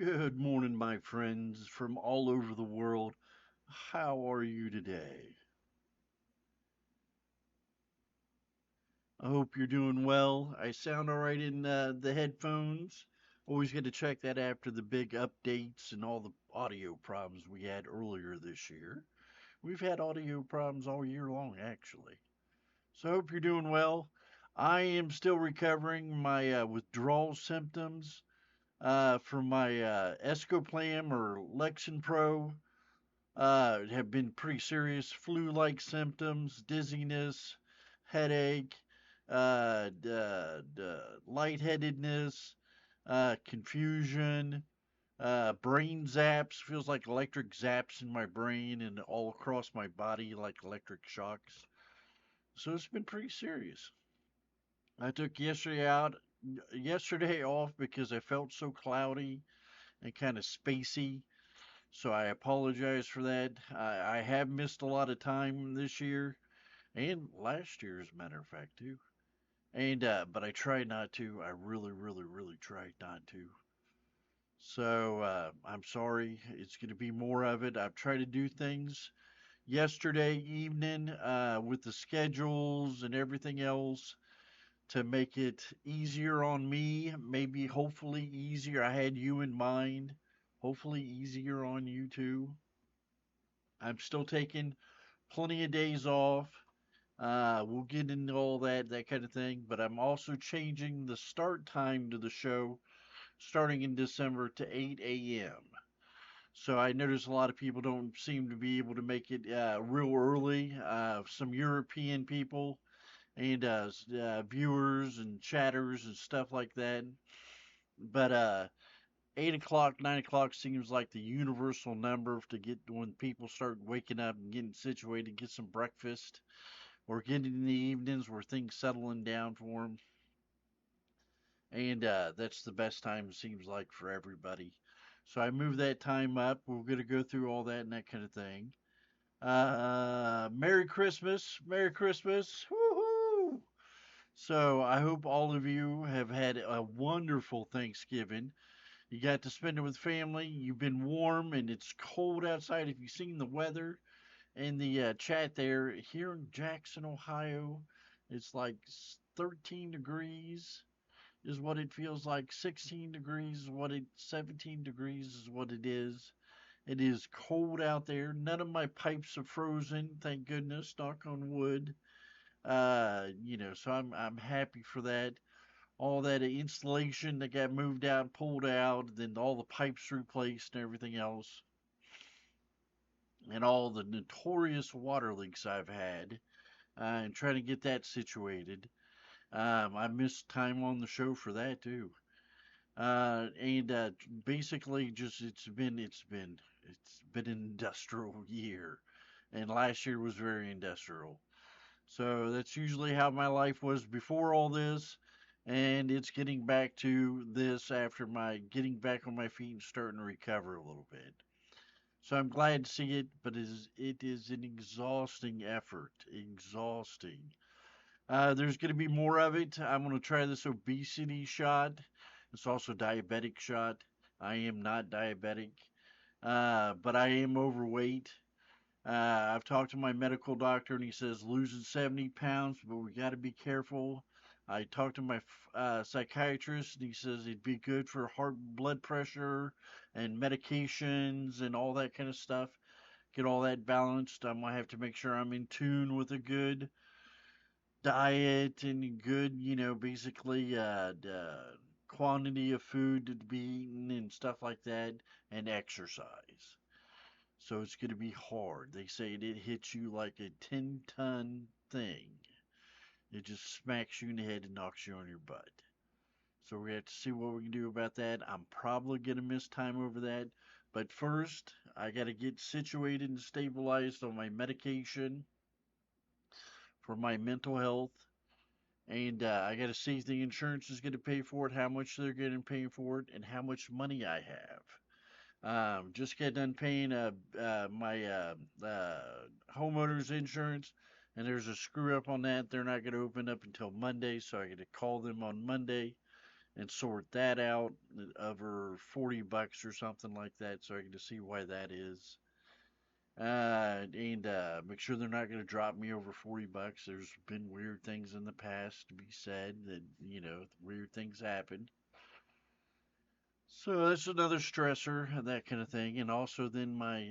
Good morning, my friends from all over the world. How are you today? I hope you're doing well. I sound all right in the headphones. Always got to check that after the big updates and all the audio problems we had earlier this year. We've had audio problems all year long, actually. So I hope you're doing well. I am still recovering my withdrawal symptoms from my Escoplam or Lexapro. Have been pretty serious flu-like symptoms, dizziness, headache, lightheadedness, confusion, brain zaps. Feels like electric zaps in my brain and all across my body like electric shocks. So it's been pretty serious. I took yesterday off because I felt so cloudy and kind of spacey. So I apologize for that. I have missed a lot of time this year and last year, as a matter of fact, too. And but I tried not to. I really, really, really tried not to. So I'm sorry. It's going to be more of it. I've tried to do things yesterday evening with the schedules and everything else to make it easier on me. Maybe, hopefully, easier. I had you in mind. Hopefully, easier on you too. I'm still taking plenty of days off. We'll get into all that kind of thing. But I'm also changing the start time to the show starting in December to 8 a.m. So I notice a lot of people don't seem to be able to make it real early. Some European people and viewers and chatters and stuff like that. But 8 o'clock, 9 o'clock seems like the universal number to get when people start waking up and getting situated, get some breakfast or getting in the evenings where things settling down for them. And that's the best time it seems like for everybody. So I moved that time up. We're going to go through all that and that kind of thing. Merry Christmas. Merry Christmas. Woohoo! So I hope all of you have had a wonderful Thanksgiving. You got to spend it with family. You've been warm and it's cold outside. If you've seen the weather in the chat there, here in Jackson, Ohio, it's like 13 degrees is what it feels like. 16 degrees is what 17 degrees is what it is. It is cold out there. None of my pipes are frozen, thank goodness. Knock on wood. So I'm happy for that. All that insulation that got moved out, pulled out, then all the pipes replaced and everything else, and all the notorious water leaks I've had, and trying to get that situated. I missed time on the show for that too. And basically, just it's been an industrial year, and last year was very industrial. So that's usually how my life was before all this, and it's getting back to this after my getting back on my feet and starting to recover a little bit. So I'm glad to see it, but it is an exhausting effort. Exhausting. There's going to be more of it. I'm going to try this obesity shot. It's also diabetic shot. I am not diabetic, but I am overweight. I've talked to my medical doctor, and he says losing 70 pounds, but we got to be careful. I talked to my psychiatrist, and he says it'd be good for heart blood pressure and medications and all that kind of stuff. Get all that balanced. I'm gonna have to make sure I'm in tune with a good diet and good, basically quantity of food to be eaten and stuff like that, and exercise. So it's going to be hard. They say it hits you like a 10-ton thing. It just smacks you in the head and knocks you on your butt. So we have to see what we can do about that. I'm probably going to miss time over that. But first, I got to get situated and stabilized on my medication for my mental health. And I got to see if the insurance is going to pay for it, how much they're going to pay for it, and how much money I have. Just got done paying my homeowner's insurance, and there's a screw up on that. They're not going to open up until Monday, so I got to call them on Monday and sort that out over $40 or something like that, so I can just see why that is. And make sure they're not going to drop me over $40. There's been weird things in the past to be said that, weird things happen. So that's another stressor, that kind of thing. And also then my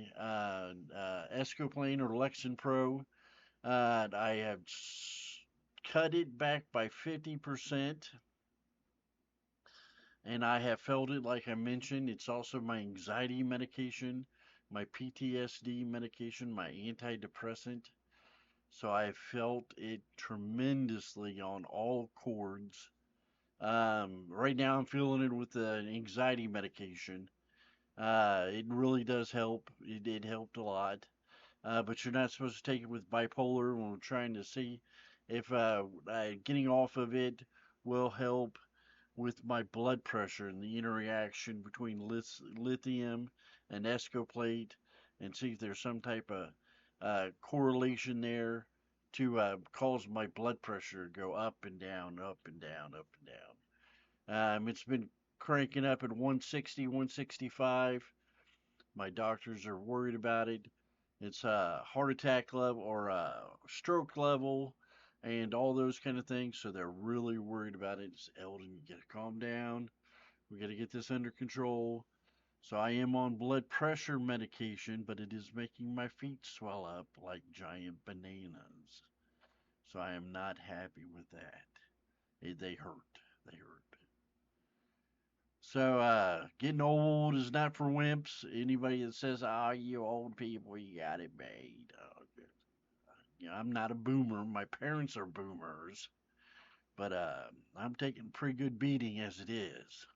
Escoplane or Lexan Pro, I have cut it back by 50%, and I have felt it, like I mentioned. It's also my anxiety medication, my PTSD medication, my antidepressant. So I felt it tremendously on all chords. Right now I'm feeling it with the anxiety medication. It really does help. It helped a lot. But you're not supposed to take it with bipolar. We're trying to see if getting off of it will help with my blood pressure and the interaction between lithium and escoplate, and see if there's some type of correlation there to cause my blood pressure to go up and down, up and down, up and down. It's been cranking up at 160, 165. My doctors are worried about it. It's a heart attack level or a stroke level and all those kind of things. So they're really worried about it. It's, Eldon, you gotta calm down. We gotta get this under control. So I am on blood pressure medication, but it is making my feet swell up like giant bananas. So I am not happy with that. They hurt. They hurt. So, getting old is not for wimps. Anybody that says, "Oh, you old people, you got it made." I'm not a boomer. My parents are boomers, but I'm taking a pretty good beating as it is.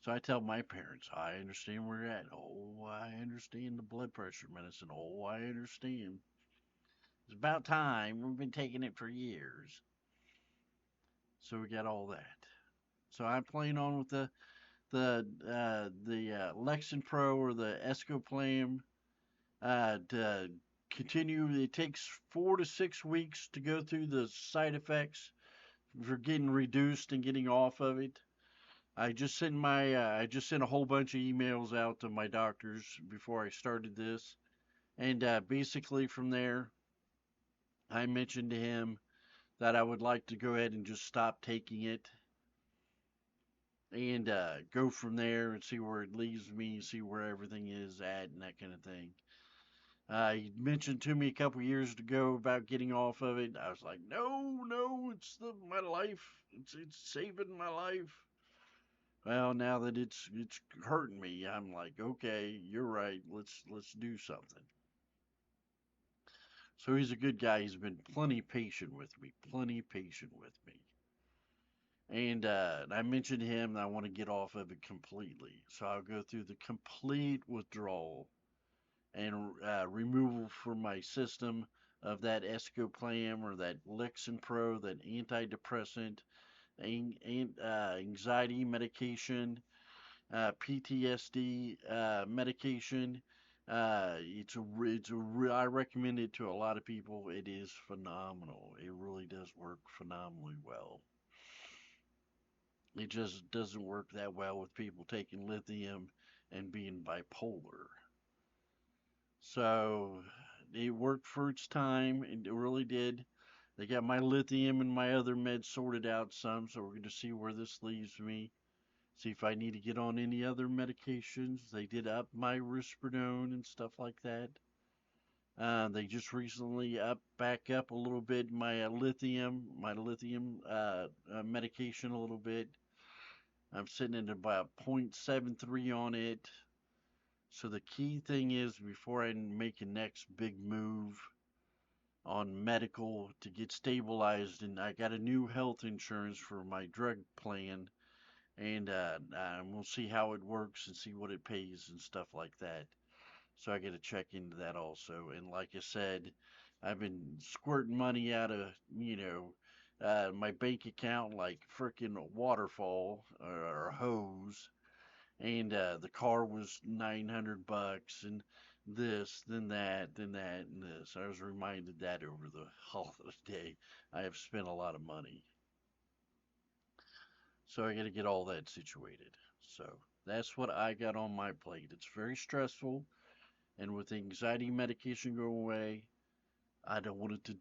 So I tell my parents, "I understand where you're at. Oh, I understand the blood pressure medicine. Oh, I understand. It's about time. We've been taking it for years." So we got all that. So I'm playing on with the Lexan Pro or the Escoplam to continue. It takes 4 to 6 weeks to go through the side effects for getting reduced and getting off of it. I just sent a whole bunch of emails out to my doctors before I started this, and basically from there, I mentioned to him that I would like to go ahead and just stop taking it and go from there and see where it leaves me, see where everything is at, and that kind of thing. He mentioned to me a couple years ago about getting off of it. I was like, no, no, my life. It's saving my life. Well, now that it's hurting me, I'm like, okay, you're right. Let's do something. So he's a good guy. He's been plenty patient with me, plenty patient with me. And I mentioned to him that I want to get off of it completely. So I'll go through the complete withdrawal and removal from my system of that Escoplam or that Lexin Pro, that antidepressant, anxiety medication, PTSD medication. I recommend it to a lot of people. It is phenomenal. It really does work phenomenally well. It just doesn't work that well with people taking lithium and being bipolar. So it worked for its time. It really did. They got my lithium and my other meds sorted out some, so we're going to see where this leaves me. See if I need to get on any other medications. They did up my risperidone and stuff like that. They just recently back up a little bit my lithium medication a little bit. I'm sitting at about 0.73 on it. So the key thing is before I make a next big move on medical to get stabilized, and I got a new health insurance for my drug plan, and we'll see how it works and see what it pays and stuff like that. So I got to check into that also. And like I said, I've been squirting money out of my bank account like freaking waterfall or hose, and the car was $900 and this, then that, and this. I was reminded that over the holiday. I have spent a lot of money. So I got to get all that situated. So that's what I got on my plate. It's very stressful, and with the anxiety medication going away, I don't want it to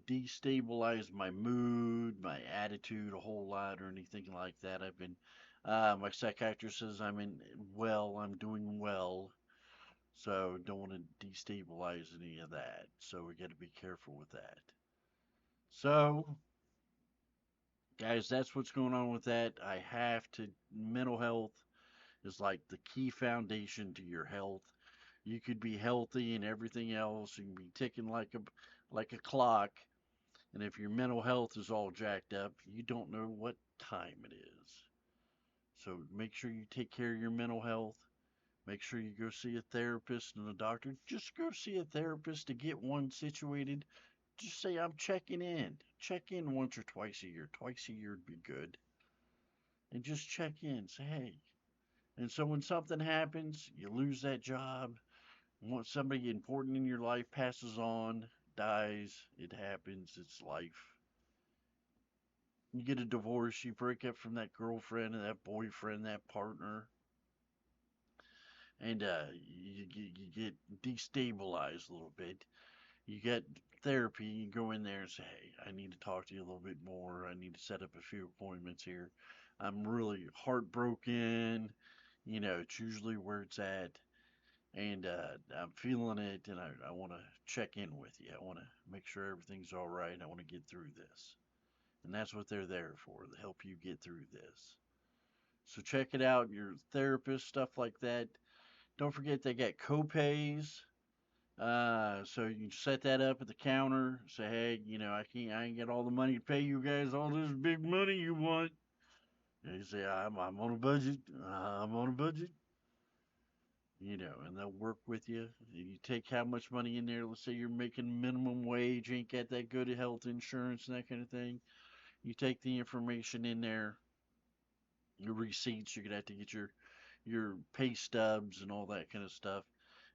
destabilize my mood, my attitude a whole lot, or anything like that. My psychiatrist says I'm doing well, so don't want to destabilize any of that. So we got to be careful with that. So, guys, that's what's going on with that. Mental health is like the key foundation to your health. You could be healthy and everything else. You can be ticking like a clock, and if your mental health is all jacked up, you don't know what time it is. So make sure you take care of your mental health. Make sure you go see a therapist and a doctor. Just go see a therapist to get one situated. Just say, I'm checking in. Check in once or twice a year. Twice a year would be good. And just check in. Say, hey. And so when something happens, you lose that job, once somebody important in your life passes on, dies, it happens, it's life. You get a divorce, you break up from that girlfriend and that boyfriend, that partner, and you get destabilized a little bit. You get therapy, you go in there and say, hey, I need to talk to you a little bit more. I need to set up a few appointments here. I'm really heartbroken. It's usually where it's at. And I'm feeling it, and I want to check in with you. I want to make sure everything's all right. I want to get through this. And that's what they're there for, to help you get through this. So check it out, your therapist, stuff like that. Don't forget they got co-pays. So you can set that up at the counter. Say, hey, I ain't got all the money to pay you guys all this big money you want. And you say, I'm on a budget. I'm on a budget. And they'll work with you. You take how much money in there. Let's say you're making minimum wage, ain't got that good health insurance and that kind of thing. You take the information in there, your receipts. You're gonna have to get your pay stubs and all that kind of stuff,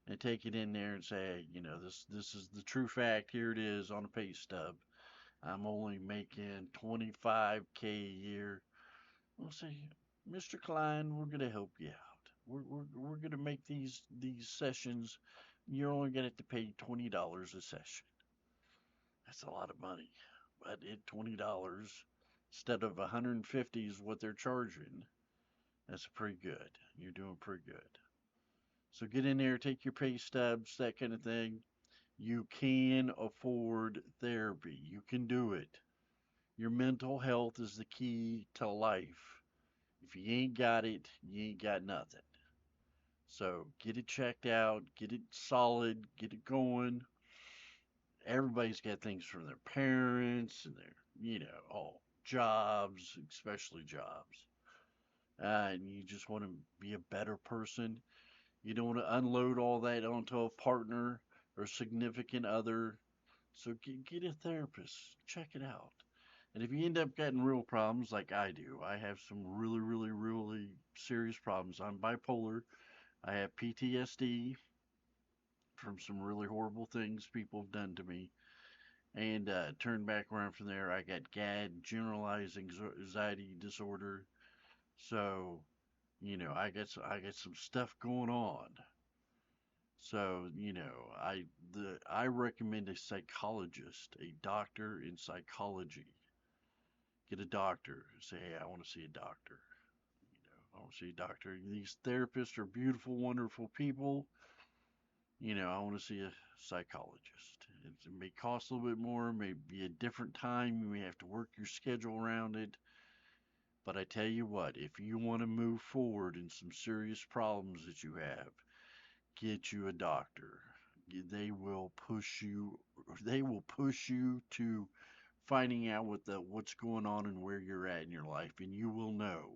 and take it in there and say, hey, this is the true fact. Here it is on a pay stub. I'm only making 25K a year. We'll say, Mr. Klein, we're gonna help you out. We're gonna make these sessions. You're only gonna have to pay $20 a session. That's a lot of money, but at $20 instead of 150 is what they're charging. That's pretty good. You're doing pretty good. So get in there, take your pay stubs, that kind of thing. You can afford therapy. You can do it. Your mental health is the key to life. If you ain't got it, you ain't got nothing. So get it checked out, get it solid, get it going. Everybody's got things from their parents and all jobs, especially jobs. And you just want to be a better person. You don't want to unload all that onto a partner or significant other. So get a therapist, check it out. And if you end up getting real problems like I do, I have some really, really, really serious problems. I'm bipolar. I have PTSD from some really horrible things people have done to me. And turned back around from there. I got GAD, generalized anxiety disorder. So, I got some stuff going on. So, I recommend a psychologist, a doctor in psychology. Get a doctor. Say, hey, I want to see a doctor. I want to see a doctor. These therapists are beautiful, wonderful people. I want to see a psychologist. It may cost a little bit more, may be a different time. You may have to work your schedule around it. But I tell you what, if you want to move forward in some serious problems that you have, get you a doctor. They will push you. They will push you to finding out what's going on and where you're at in your life, and you will know.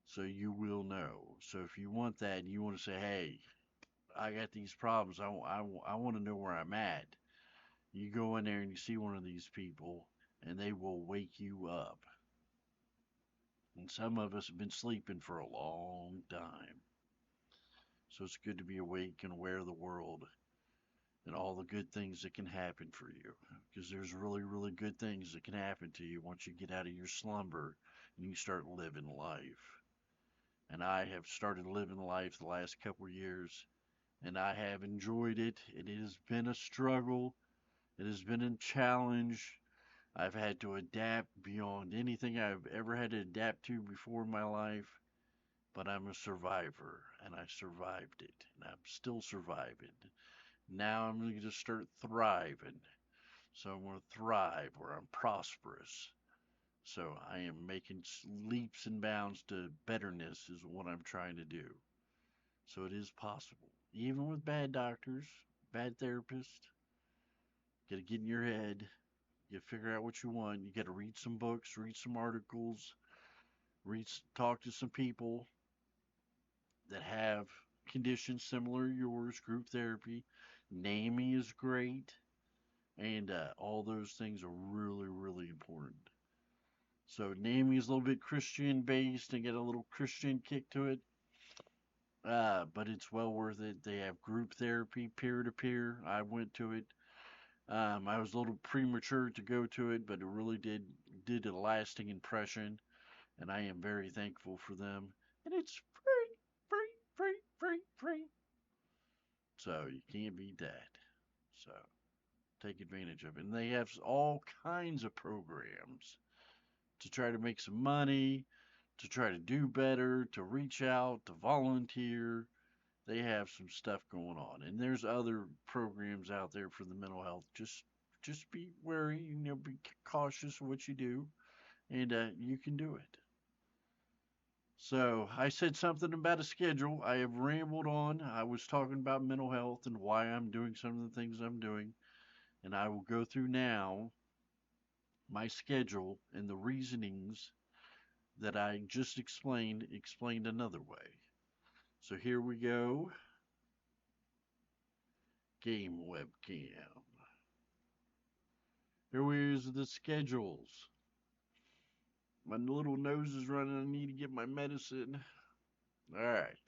So you will know. So if you want that, and you want to say, hey, I got these problems. I want to know where I'm at. You go in there and you see one of these people, and they will wake you up. And some of us have been sleeping for a long time. So it's good to be awake and aware of the world. and all the good things that can happen for you. Because there's really, really good things that can happen to you once you get out of your slumber and you start living life. And I have started living life the last couple of years, and I have enjoyed it. It has been a struggle, it has been a challenge. I've had to adapt beyond anything I've ever had to adapt to before in my life, but I'm a survivor, and I survived it, and I'm still surviving. Now I'm going to start thriving. So I'm going to thrive where I'm prosperous. So I am making leaps and bounds to betterness, is what I'm trying to do. So it is possible. Even with bad doctors, bad therapists, got to get in your head. You figure out what you want. You got to read some books, read some articles, talk to some people that have conditions similar to yours, group therapy. Naming is great, and all those things are really, really important. So naming is a little bit Christian based and get a little Christian kick to it, but it's well worth it. They have group therapy, peer to peer. I went to it. I was a little premature to go to it, but it really did a lasting impression, and I am very thankful for them. And it's free, free, free, free, free. So you can't beat that. So take advantage of it. And they have all kinds of programs to try to make some money, to try to do better, to reach out, to volunteer. They have some stuff going on, and there's other programs out there for the mental health. Just be wary, be cautious of what you do, and you can do it. So I said something about a schedule. I have rambled on. I was talking about mental health and why I'm doing some of the things I'm doing, and I will go through now my schedule and the reasonings that I just explained another way. So here we go. Game webcam. Here is the schedules. My little nose is running. I need to get my medicine. All right.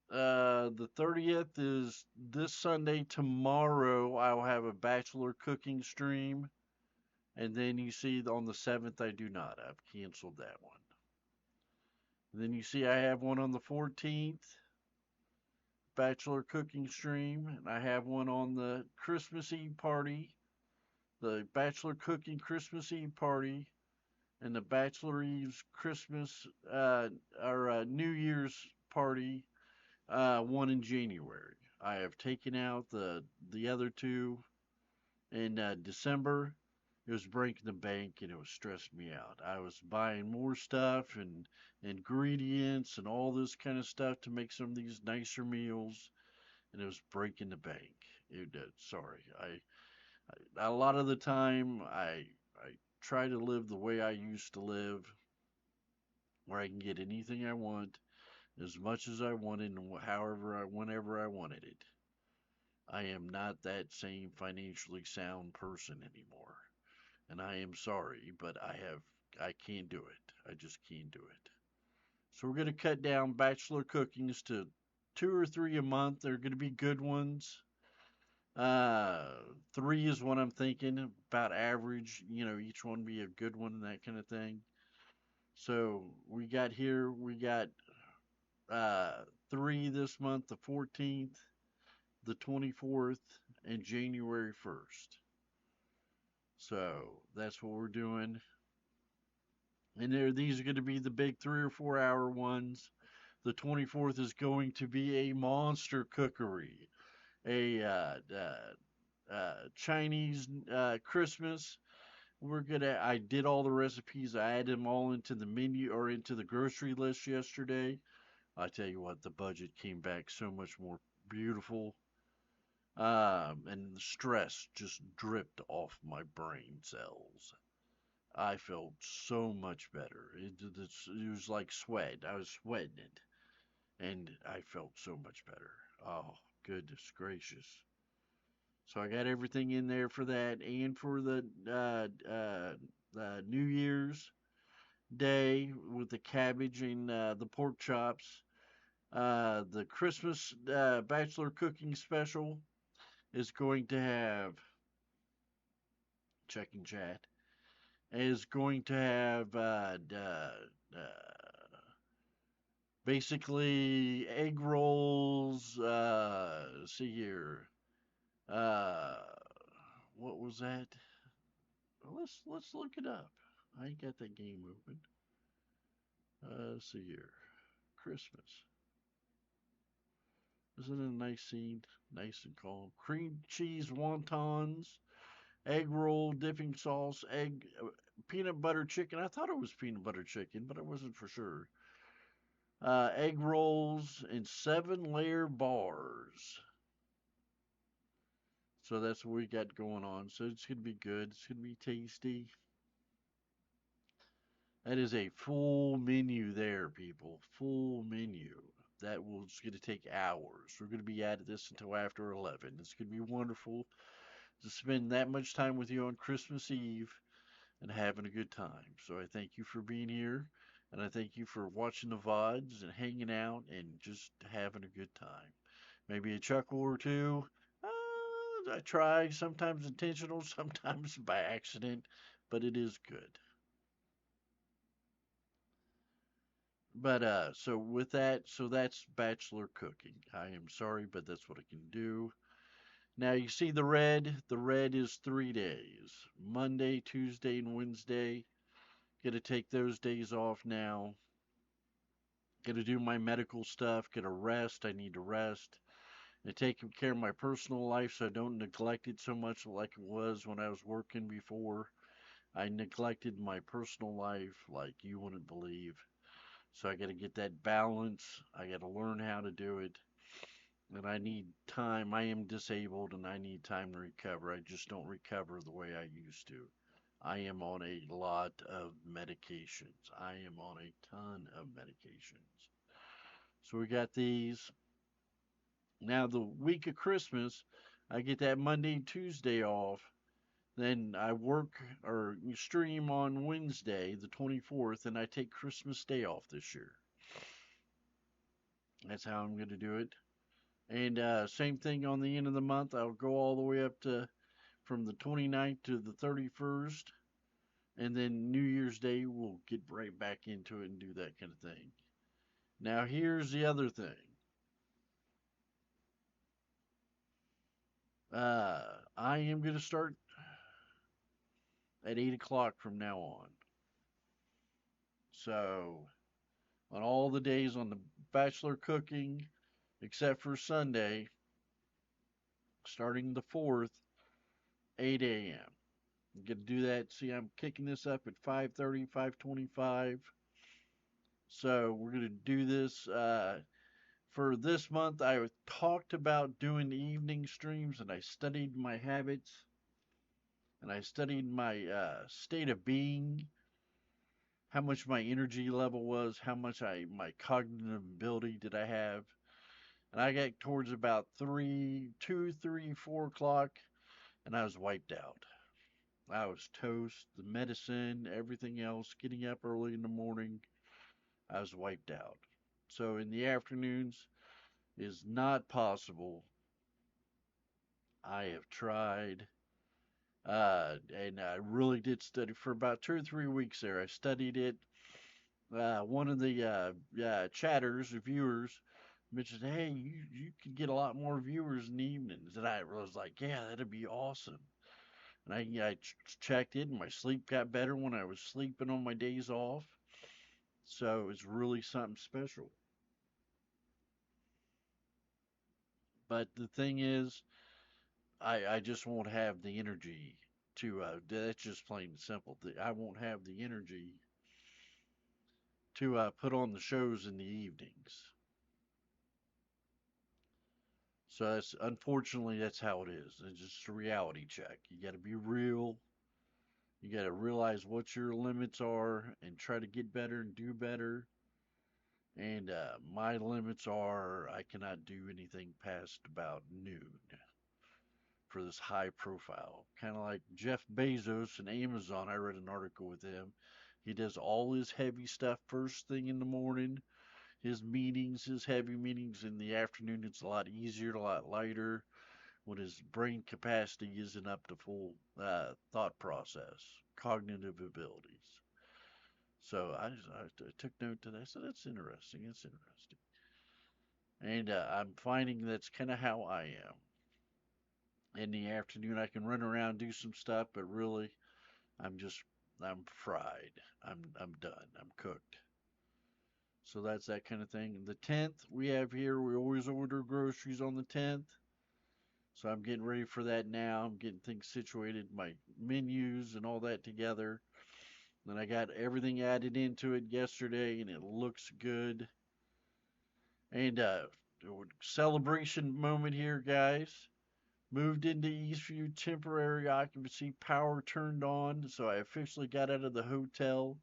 The 30th is this Sunday. Tomorrow, I'll have a Bachelor cooking stream. And then you see on the 7th, I do not. I've canceled that one. And then you see I have one on the 14th, Bachelor cooking stream. And I have one on the Christmas Eve party, the Bachelor cooking Christmas Eve party, and the Bachelor Eve's Christmas or New Year's party, one in January. I have taken out the other two in December. It was breaking the bank and it was stressing me out. I was buying more stuff and ingredients and all this kind of stuff to make some of these nicer meals, and it was breaking the bank. It did. Sorry, a lot of the time I try to live the way I used to live, where I can get anything I want, as much as I wanted, and whenever I wanted it. I am not that same financially sound person anymore, and I am sorry, but I can't do it. I just can't do it. So we're gonna cut down bachelor cookings to two or three a month. They're gonna be good ones. Uh, Three is what I'm thinking about average. Each one be a good one and that kind of thing. So we got uh, three this month, the 14th, the 24th, and January 1st. So that's what we're doing. And these are going to be the big 3 or 4 hour ones. The 24th is going to be a monster cookery, a Chinese Christmas. I did all the recipes. I added them all into the menu or into the grocery list yesterday. I tell you what, the budget came back so much more beautiful. And the stress just dripped off my brain cells. I felt so much better. It was like sweat. I was sweating it, and I felt so much better. Oh, goodness gracious. So I got everything in there for that and for the New Year's Day with the cabbage and the pork chops. The Christmas Bachelor cooking special is going to have, checking chat, is going to have basically egg rolls. Let's see here. Uh, what was that? Let's look it up. I ain't got that game open. Let's see here. Christmas. Isn't it a nice scene? Nice and calm. Cream cheese wontons, egg roll, dipping sauce, egg, peanut butter chicken. I thought it was peanut butter chicken, but I wasn't for sure. Egg rolls and 7-layer bars. So that's what we got going on. So it's gonna be good. It's gonna be tasty. That is a full menu there, people. Full menu. That will just gonna take hours. We're gonna be at this until after 11. It's gonna be wonderful to spend that much time with you on Christmas Eve and having a good time. So I thank you for being here, and I thank you for watching the VODs and hanging out and just having a good time. Maybe a chuckle or two. I try, sometimes intentional, sometimes by accident, but it is good. But so with that, so that's bachelor cooking. I am sorry, but that's what I can do. Now you see the red. The red is 3 days: Monday, Tuesday, and Wednesday. Got to take those days off now. Got to do my medical stuff. Got to rest. I need to rest and take care of my personal life so I don't neglect it so much like it was when I was working before. I neglected my personal life like you wouldn't believe. So I got to get that balance. I got to learn how to do it. And I need time. I am disabled and I need time to recover. I just don't recover the way I used to. I am on a lot of medications. I am on a ton of medications. So we got these. Now, the week of Christmas, I get that Monday and Tuesday off. Then I work or stream on Wednesday, the 24th, and I take Christmas Day off this year. That's how I'm going to do it. And same thing on the end of the month. I'll go all the way up to from the 29th to the 31st. And then New Year's Day, we'll get right back into it and do that kind of thing. Now, here's the other thing. I am going to start at 8 o'clock from now on. So, on all the days on the Bachelor cooking, except for Sunday, starting the 4th, 8 a.m. I'm going to do that. See, I'm kicking this up at 5:30, 5:25. So, we're going to do this. For this month, I talked about doing evening streams and I studied my habits and I studied my state of being, how much my energy level was, how much my cognitive ability did I have. And I got towards about 4 o'clock, and I was wiped out. I was toast, the medicine, everything else, getting up early in the morning, I was wiped out. So in the afternoons is not possible. I have tried, and I really did study for about 2 or 3 weeks there. I studied it. One of the chatters, viewers, mentioned, "Hey, you could get a lot more viewers in the evenings." And I was like, "Yeah, that'd be awesome." And I checked it, and my sleep got better when I was sleeping on my days off. So it's really something special. But the thing is, I just won't have the energy to. That's just plain and simple. I won't have the energy to put on the shows in the evenings. So that's unfortunately that's how it is. It's just a reality check. You got to be real. You got to realize what your limits are and try to get better and do better. And my limits are I cannot do anything past about noon for this high profile. Kind of like Jeff Bezos and Amazon. I read an article with him. He does all his heavy stuff first thing in the morning. his meetings, his heavy meetings in the afternoon, it's a lot easier, a lot lighter when his brain capacity isn't up to full thought process, cognitive abilities. So I took note to that. So that's interesting. It's interesting. And I'm finding that's kind of how I am. In the afternoon, I can run around, do some stuff, but really, I'm just, I'm fried. I'm done. I'm cooked. So that's that kind of thing. The 10th we have here, we always order groceries on the 10th. So I'm getting ready for that now. I'm getting things situated, my menus and all that together. Then I got everything added into it yesterday and it looks good. And celebration moment here, guys. Moved into Eastview, temporary occupancy, power turned on. So I officially got out of the hotel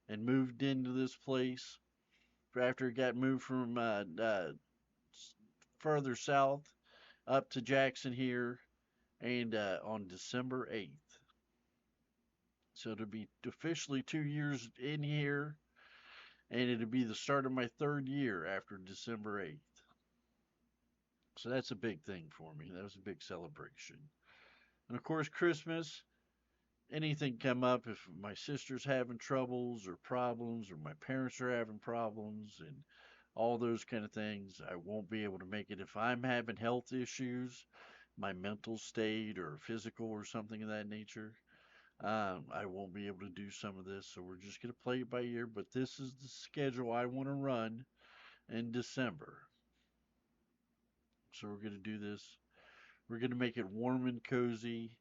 and moved into this place after it got moved from further south up to Jackson here, and on December 8th. So it'll be officially 2 years in here, and it'll be the start of my third year after December 8th. So that's a big thing for me. That was a big celebration. And of course, Christmas, anything come up if my sister's having troubles or problems or my parents are having problems and all those kind of things, I won't be able to make it. If I'm having health issues, my mental state or physical or something of that nature, I won't be able to do some of this. So we're just going to play it by ear. But this is the schedule I want to run in December. So we're going to do this. We're going to make it warm and cozy.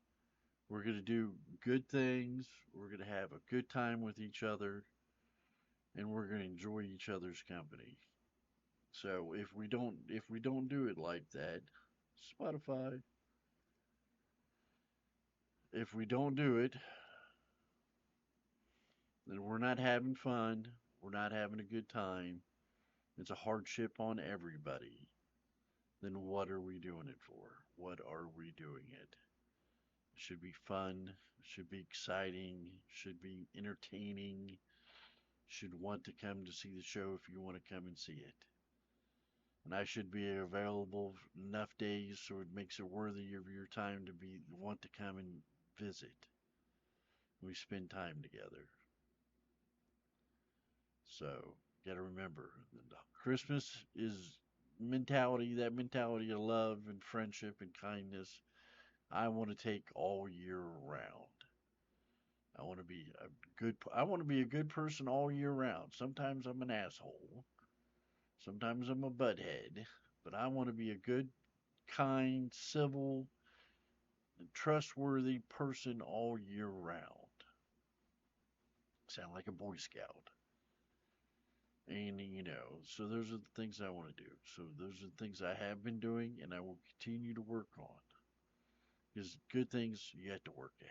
We're going to do good things. We're going to have a good time with each other. And we're going to enjoy each other's company. So if we don't do it like that, Spotify, if we don't do it, then we're not having fun. We're not having a good time. It's a hardship on everybody. Then what are we doing it for? What are we doing it? It should be fun, should be exciting, should be entertaining, should want to come to see the show if you want to come and see it. And I should be available enough days so it makes it worthy of your time to be want to come and visit. We spend time together. So, got to remember, Christmas is mentality, that mentality of love and friendship and kindness. I want to take all year round. I want to be a good person all year round. Sometimes I'm an asshole. Sometimes I'm a butthead, but I want to be a good, kind, civil, and trustworthy person all year round. Sound like a Boy Scout. And, so those are the things I want to do. So those are the things I have been doing and I will continue to work on. Because good things you have to work at.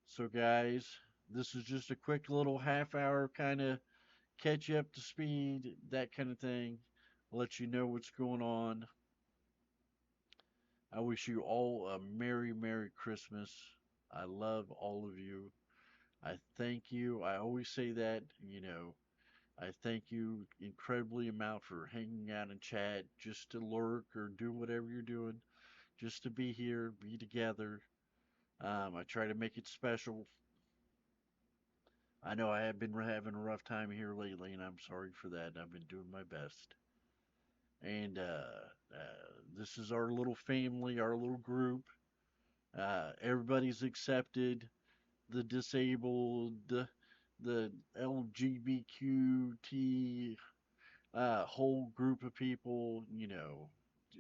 So, guys, this is just a quick little half hour kind of catch you up to speed, that kind of thing. Let you know what's going on. I wish you all a Merry, Merry Christmas. I love all of you. I thank you. I always say that. I thank you incredibly amount for hanging out and chat, just to lurk or do whatever you're doing, just to be here, be together. I try to make it special. I know I have been having a rough time here lately, and I'm sorry for that. I've been doing my best. And this is our little family, our little group. Everybody's accepted. The disabled, the LGBTQ whole group of people,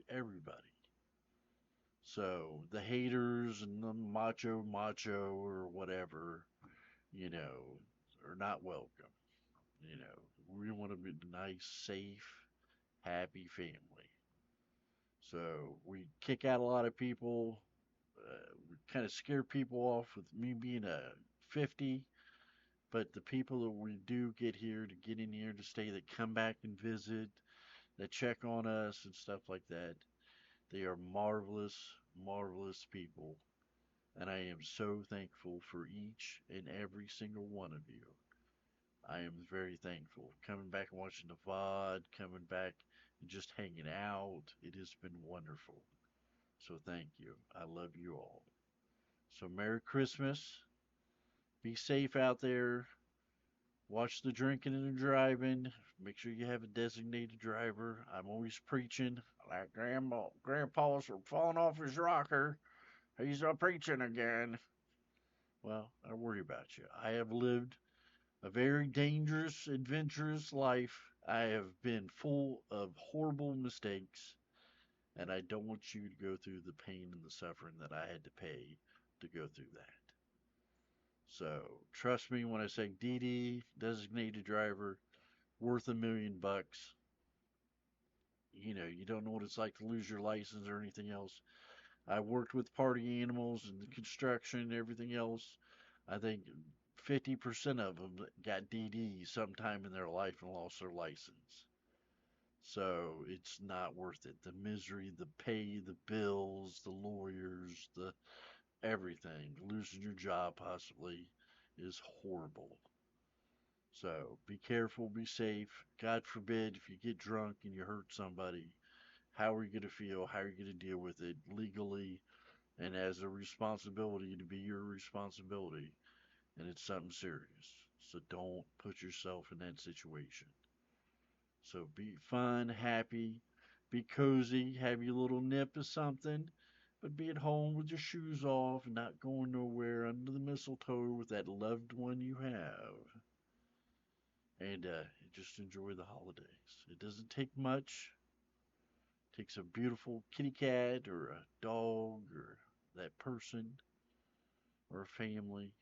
everybody. So the haters and the macho or whatever, you know, are not welcome. We want to be a nice, safe, happy family. So we kick out a lot of people. We kind of scare people off with me being a 50, but the people that we do get here to get in here to stay, that come back and visit, that check on us and stuff like that, they are marvelous, marvelous people. And I am so thankful for each and every single one of you. I am very thankful. Coming back and watching the VOD, coming back and just hanging out. It has been wonderful. So thank you. I love you all. So Merry Christmas. Be safe out there. Watch the drinking and the driving. Make sure you have a designated driver. I'm always preaching. Like Grandpa's falling off his rocker. He's a preaching again. Well, I don't worry about you. I have lived a very dangerous, adventurous life. I have been full of horrible mistakes, and I don't want you to go through the pain and the suffering that I had to pay to go through that. So trust me when I say DD, designated driver, worth $1 million. You don't know what it's like to lose your license or anything else. I worked with party animals and the construction and everything else. I think 50% of them got DD sometime in their life and lost their license. So it's not worth it. The misery, the pay, the bills, the lawyers, the everything, losing your job possibly is horrible. So be careful, be safe. God forbid if you get drunk and you hurt somebody, how are you going to feel? How are you going to deal with it legally and as a responsibility to be your responsibility? And it's something serious. So don't put yourself in that situation. So be fun, happy, be cozy, have your little nip of something, but be at home with your shoes off, not going nowhere under the mistletoe with that loved one you have. And just enjoy the holidays. It doesn't take much. It takes a beautiful kitty cat or a dog or that person or a family,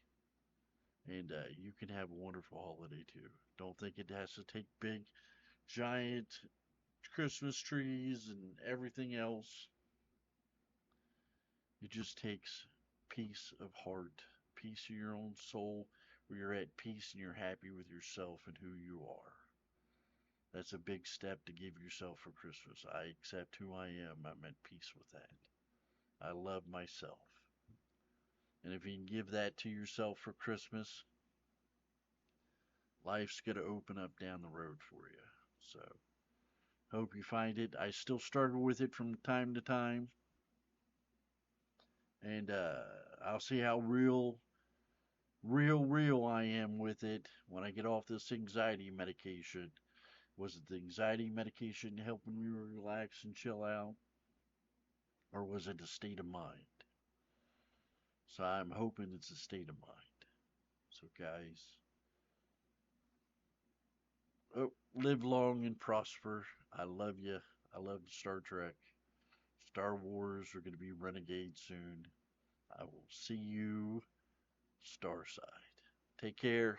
and you can have a wonderful holiday too. Don't think it has to take big, giant Christmas trees and everything else. It just takes peace of heart, peace of your own soul, where you're at peace and you're happy with yourself and who you are. That's a big step to give yourself for Christmas. I accept who I am. I'm at peace with that. I love myself. And if you can give that to yourself for Christmas, life's going to open up down the road for you. So, hope you find it. I still struggle with it from time to time. And I'll see how real I am with it when I get off this anxiety medication. Was it the anxiety medication helping me relax and chill out? Or was it a state of mind? So I'm hoping it's a state of mind. So, guys, live long and prosper. I love you. I love Star Trek. Star Wars are going to be renegade soon. I will see you Starside. Take care.